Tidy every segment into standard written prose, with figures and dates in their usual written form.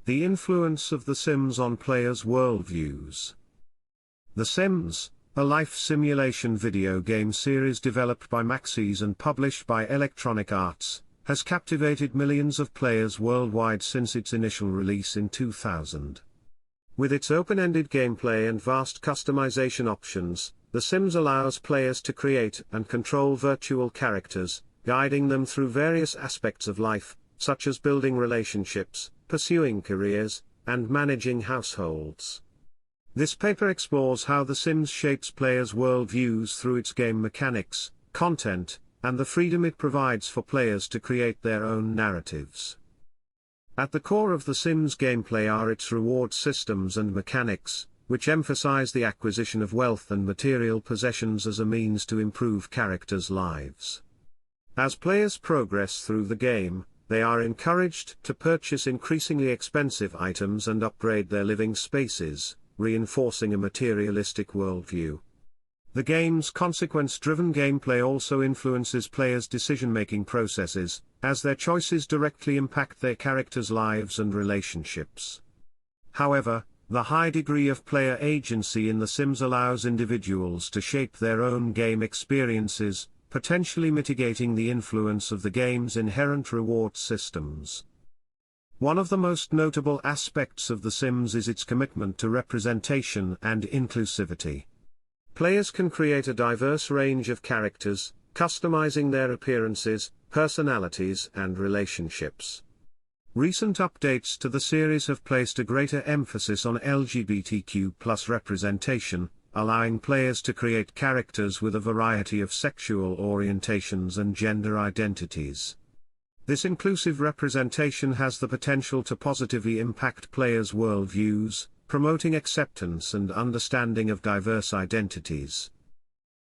The influence of The Sims on players' worldviews. The Sims, a life simulation video game series developed by Maxis and published by Electronic Arts, has captivated millions of players worldwide since its initial release in 2000. With its open-ended gameplay and vast customization options, The Sims allows players to create and control virtual characters, guiding them through various aspects of life, such as building relationships, pursuing careers, and managing households. This paper explores how The Sims shapes players' worldviews through its game mechanics, content, and the freedom it provides for players to create their own narratives. At the core of The Sims gameplay are its reward systems and mechanics, which emphasize the acquisition of wealth and material possessions as a means to improve characters' lives. As players progress through the game, they are encouraged to purchase increasingly expensive items and upgrade their living spaces, reinforcing a materialistic worldview. The game's consequence-driven gameplay also influences players' decision-making processes, as their choices directly impact their characters' lives and relationships. However, the high degree of player agency in The Sims allows individuals to shape their own game experiences, potentially mitigating the influence of the game's inherent reward systems. One of the most notable aspects of The Sims is its commitment to representation and inclusivity. Players can create a diverse range of characters, customizing their appearances, personalities, and relationships. Recent updates to the series have placed a greater emphasis on LGBTQ+ representation, allowing players to create characters with a variety of sexual orientations and gender identities. This inclusive representation has the potential to positively impact players' worldviews, promoting acceptance and understanding of diverse identities.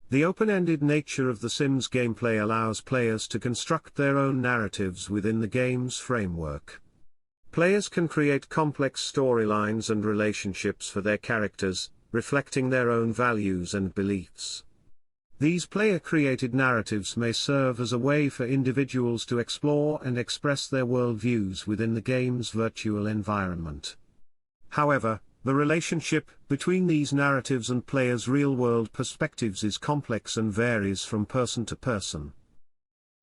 The open-ended nature of The Sims gameplay allows players to construct their own narratives within the game's framework. Players can create complex storylines and relationships for their characters, reflecting their own values and beliefs. These player-created narratives may serve as a way for individuals to explore and express their worldviews within the game's virtual environment. However, the relationship between these narratives and players' real-world perspectives is complex and varies from person to person.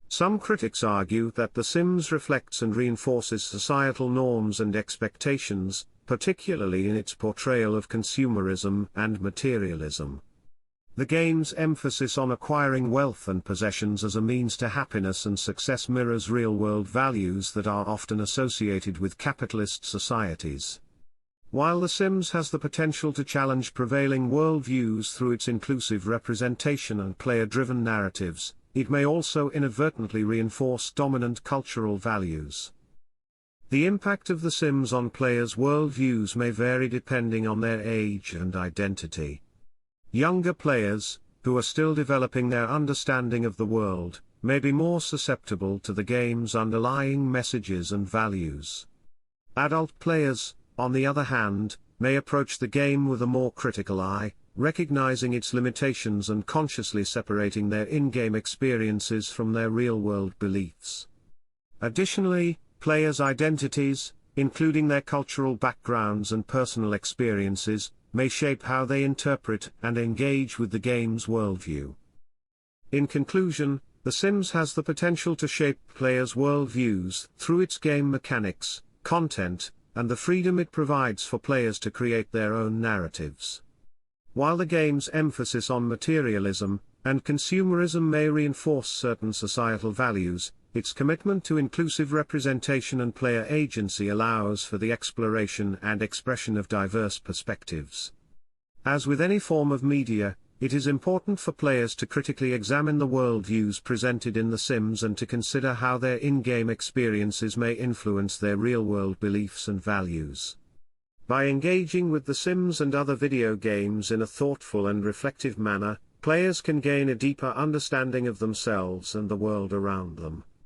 Some critics argue that The Sims reflects and reinforces societal norms and expectations, particularly in its portrayal of consumerism and materialism. The game's emphasis on acquiring wealth and possessions as a means to happiness and success mirrors real-world values that are often associated with capitalist societies. While The Sims has the potential to challenge prevailing worldviews through its inclusive representation and player-driven narratives, it may also inadvertently reinforce dominant cultural values. The impact of The Sims on players' worldviews may vary depending on their age and identity. Younger players, who are still developing their understanding of the world, may be more susceptible to the game's underlying messages and values. Adult players, on the other hand, may approach the game with a more critical eye, recognizing its limitations and consciously separating their in-game experiences from their real-world beliefs. Additionally, players' identities, including their cultural backgrounds and personal experiences, may shape how they interpret and engage with the game's worldview. In conclusion, The Sims has the potential to shape players' worldviews through its game mechanics, content, and the freedom it provides for players to create their own narratives. While the game's emphasis on materialism and consumerism may reinforce certain societal values, its commitment to inclusive representation and player agency allows for the exploration and expression of diverse perspectives. As with any form of media, it is important for players to critically examine the worldviews presented in The Sims and to consider how their in-game experiences may influence their real-world beliefs and values. By engaging with The Sims and other video games in a thoughtful and reflective manner, players can gain a deeper understanding of themselves and the world around them.